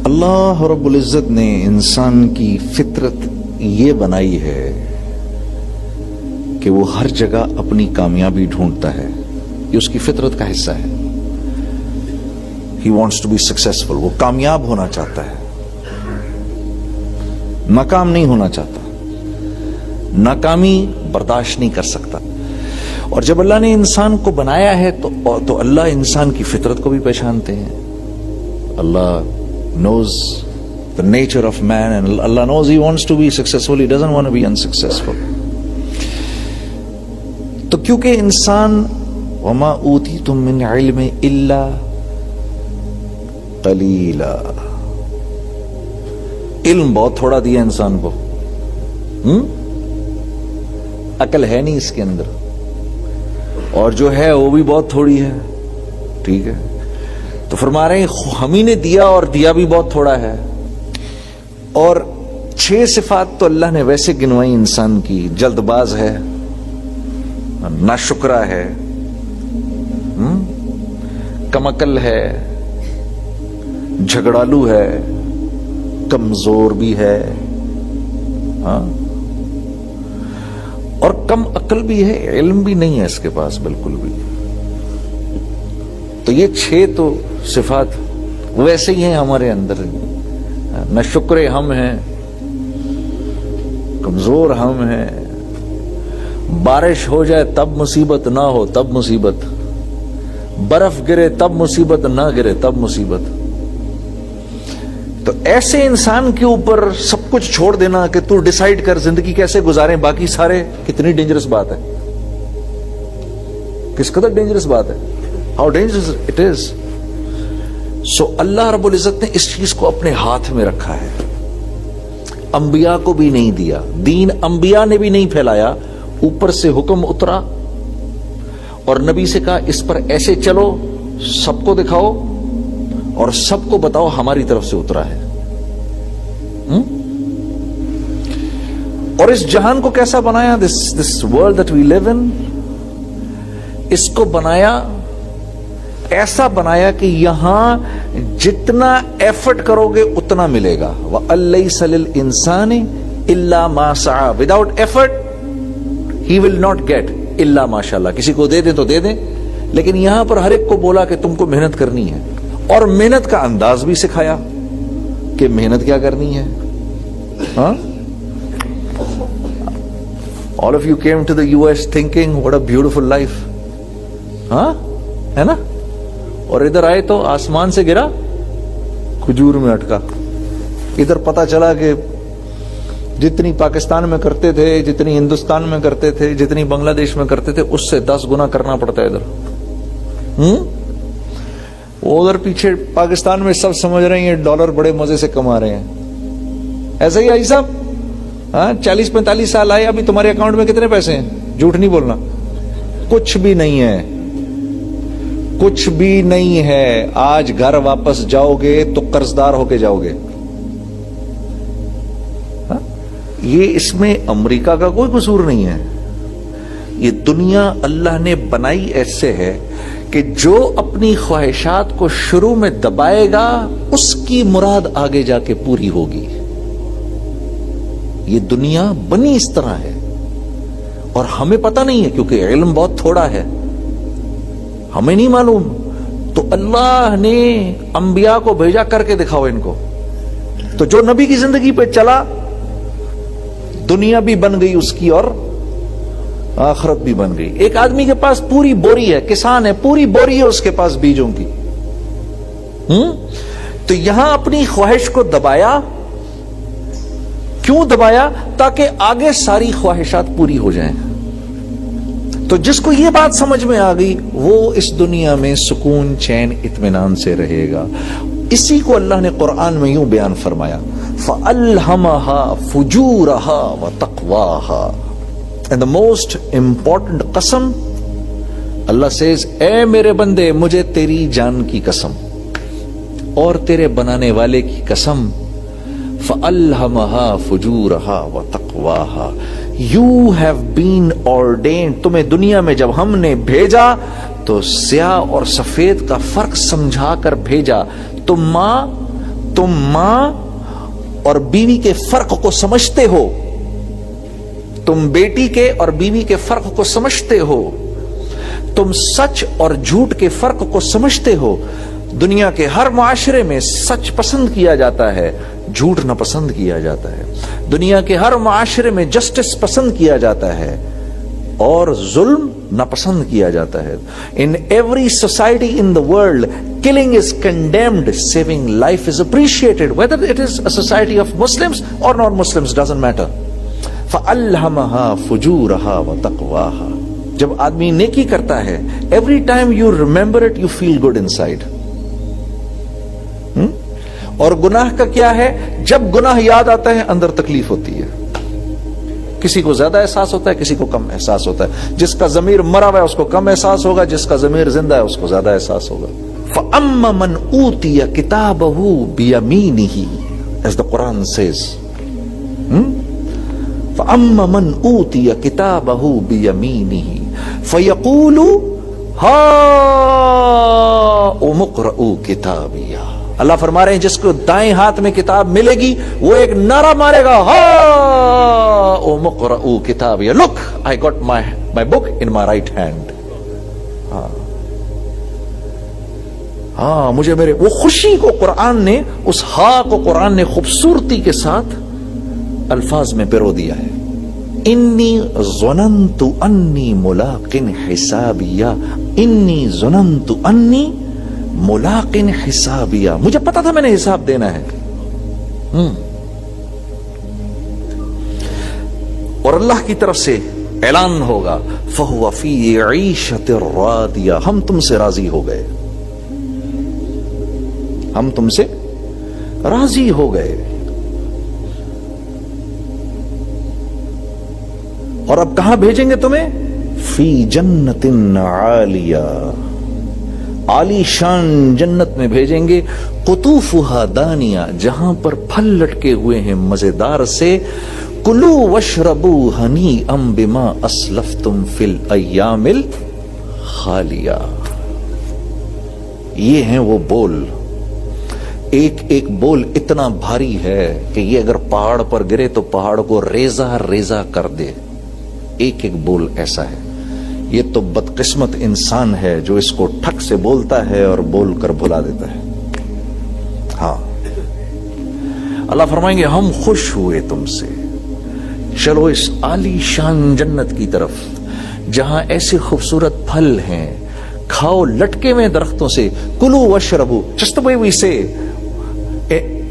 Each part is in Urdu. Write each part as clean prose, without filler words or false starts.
اللہ رب العزت نے انسان کی فطرت یہ بنائی ہے کہ وہ ہر جگہ اپنی کامیابی ڈھونڈتا ہے. یہ اس کی فطرت کا حصہ ہے. He wants to be successful. وہ کامیاب ہونا چاہتا ہے, ناکام نہیں ہونا چاہتا. ناکامی برداشت نہیں کر سکتا. اور جب اللہ نے انسان کو بنایا ہے تو اللہ انسان کی فطرت کو بھی پہچانتے ہیں. اللہ knows the nature of man and Allah knows he wants to be successful, he doesn't want to be unsuccessful. تو کیونکہ انسان وما اوتیتم من علم الا قلیلا, علم بہت تھوڑا دیا انسان کو, عقل ہے نہیں اس کے اندر, اور جو ہے وہ بھی بہت تھوڑی ہے. ٹھیک ہے, تو فرما رہے ہیں ہم ہی نے دیا اور دیا بھی بہت تھوڑا ہے. اور 6 صفات تو اللہ نے ویسے گنوائی انسان کی. جلد باز ہے, ناشکرا ہے, کم عقل ہے, جھگڑالو ہے, کمزور بھی ہے, اور کم عقل بھی ہے, علم بھی نہیں ہے اس کے پاس بالکل بھی. تو یہ 6 تو صفات ویسے ہی ہیں ہمارے اندر. نہ شکر ہم ہیں, کمزور ہم ہیں, بارش ہو جائے تب مصیبت, نہ ہو تب مصیبت, برف گرے تب مصیبت, نہ گرے تب مصیبت. تو ایسے انسان کے اوپر سب کچھ چھوڑ دینا کہ تو ڈیسائیڈ کر زندگی کیسے گزاریں, باقی سارے, کتنی ڈینجرس بات ہے, کس قدر ڈینجرس بات ہے. How dangerous it is. So Allah رب العزت نے اس چیز کو اپنے ہاتھ میں رکھا ہے. انبیاء کو بھی نہیں دیا, دین انبیاء نے بھی نہیں پھیلایا, اوپر سے حکم اترا اور نبی سے کہا اس پر ایسے چلو, سب کو دکھاؤ اور سب کو بتاؤ ہماری طرف سے اترا ہے. اور اس جہان کو کیسا بنایا, دس ورلڈ دیٹ وی لیو ان, اس کو بنایا, ایسا بنایا کہ یہاں جتنا ایفرٹ کرو گے اتنا ملے گا. وَأَلَّيْسَ لِلْإِنسَانِ إِلَّا مَا سَعَى. Without effort he will not get الا ماشاء اللہ. کسی کو دے دیں تو دے دیں, لیکن یہاں پر ہر ایک کو بولا کہ تم کو محنت کرنی ہے, اور محنت کا انداز بھی سکھایا کہ محنت کیا کرنی ہے. ہاں, all of you came to the US thinking what a beautiful life, ہاں ہے نا, اور ادھر آئے تو آسمان سے گرا, کھجور میں اٹکا. ادھر پتا چلا کہ جتنی پاکستان میں کرتے تھے, جتنی ہندوستان میں کرتے تھے, جتنی بنگلہ دیش میں کرتے تھے, اس سے 10 گنا کرنا پڑتا ہے ادھر. وہ ادھر پیچھے پاکستان میں سب سمجھ رہے ہیں ڈالر بڑے مزے سے کما رہے ہیں. ایسا ہی آئی صاحب, 40-45 سال آئے, ابھی تمہارے اکاؤنٹ میں کتنے پیسے ہیں؟ جھوٹ نہیں بولنا, کچھ بھی نہیں ہے, کچھ بھی نہیں ہے. آج گھر واپس جاؤ گے تو قرضدار ہو کے جاؤ گے. یہ اس میں امریکہ کا کوئی قصور نہیں ہے. یہ دنیا اللہ نے بنائی ایسے ہے کہ جو اپنی خواہشات کو شروع میں دبائے گا اس کی مراد آگے جا کے پوری ہوگی. یہ دنیا بنی اس طرح ہے, اور ہمیں پتہ نہیں ہے کیونکہ علم بہت تھوڑا ہے, ہمیں نہیں معلوم. تو اللہ نے انبیاء کو بھیجا, کر کے دکھاؤ ان کو. تو جو نبی کی زندگی پہ چلا, دنیا بھی بن گئی اس کی اور آخرت بھی بن گئی. ایک آدمی کے پاس پوری بوری ہے, کسان ہے, پوری بوری ہے اس کے پاس بیجوں کی. تو یہاں اپنی خواہش کو دبایا. کیوں دبایا؟ تاکہ آگے ساری خواہشات پوری ہو جائیں. تو جس کو یہ بات سمجھ میں آ گئی وہ اس دنیا میں سکون, چین, اطمینان سے رہے گا. اسی کو اللہ نے قرآن میں یوں بیان فرمایا, فَأَلْهَمَهَا فُجُورَهَا وَتَقْوَاهَا. And the most important قسم, اللہ says, اے میرے بندے مجھے تیری جان کی قسم اور تیرے بنانے والے کی قسم, فَأَلْهَمَهَا فُجُورَهَا وَتَقْوَاهَا. You have been ordained. تمہیں دنیا میں جب ہم نے بھیجا تو سیاہ اور سفید کا فرق سمجھا کر بھیجا. تم ماں, تم ماں اور بیوی کے فرق کو سمجھتے ہو, تم بیٹی کے اور بیوی کے فرق کو سمجھتے ہو, تم سچ اور جھوٹ کے فرق کو سمجھتے ہو. دنیا کے ہر معاشرے میں سچ پسند کیا جاتا ہے, جھوٹ ناپسند کیا جاتا ہے. دنیا کے ہر معاشرے میں جسٹس پسند کیا جاتا ہے اور ظلم ناپسند کیا جاتا ہے. In every society in the world, killing is condemned, saving life is appreciated. Whether it is a society of Muslims or non-Muslims, doesn't matter. فَأَلْهَمَهَا فُجُورَهَا وَتَقْوَاهَا. جب آدمی نیکی کرتا ہے, every time you remember it, you feel good inside. اور گناہ کا کیا ہے, جب گناہ یاد آتا ہے اندر تکلیف ہوتی ہے. کسی کو زیادہ احساس ہوتا ہے, کسی کو کم احساس ہوتا ہے. جس کا ضمیر مرا ہوا ہے اس کو کم احساس ہوگا, جس کا ضمیر زندہ ہے اس کو زیادہ احساس ہوگا. فَأَمَّا مَنْ أُوتِيَ كِتَابَهُ بِيَمِينِهِ, as the Quran says. فَأَمَّا مَنْ أُوتِيَ كِتَابَهُ بِيَمِينِهِ فَيَقُولُ هَاؤُمُ اقْرَءُوا كِتَابِيَهْ. اللہ فرما رہے ہیں جس کو دائیں ہاتھ میں کتاب ملے گی وہ ایک نعرہ مارے گا, هَاؤُمُ اقْرَءُوا كِتَابِيَهْ. Look, I got my book in my right hand. ہاں مجھے میرے وہ خوشی کو قرآن نے, اس ہا کو قرآن نے خوبصورتی کے ساتھ الفاظ میں پیرو دیا ہے. انی ظننت انی ملاق حسابیہ, انی ظننت انی ملاق حسابیہ, مجھے پتا تھا میں نے حساب دینا ہے. اور اللہ کی طرف سے اعلان ہوگا فَهُوَ فِي عِيشَةٍ رَاضِيَةٍ, ہم تم سے راضی ہو گئے, ہم تم سے راضی ہو گئے. اور اب کہاں بھیجیں گے تمہیں, فی جنت عالیہ, عالی شان جنت میں بھیجیں گے. قطوفہا دانیہ, جہاں پر پھل لٹکے ہوئے ہیں مزیدار سے. کلو واشربو ہنیئا بما اسلفتم فی الایام الخالیہ. یہ ہیں وہ بول, ایک ایک بول اتنا بھاری ہے کہ یہ اگر پہاڑ پر گرے تو پہاڑ کو ریزہ ریزہ کر دے. ایک ایک بول ایسا ہے. یہ تو بدقسمت انسان ہے جو اس کو ٹھک سے بولتا ہے اور بول کر بھلا دیتا ہے. ہاں اللہ فرمائیں گے ہم خوش ہوئے تم سے, چلو اس عالی شان جنت کی طرف جہاں ایسے خوبصورت پھل ہیں, کھاؤ لٹکے میں درختوں سے. کلو واشربو, just the way we say.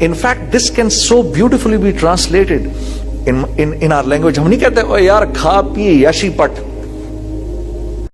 In fact, this can so beautifully be translated in our language. ہم نہیں کہتے یار کھا پی یشی پٹ,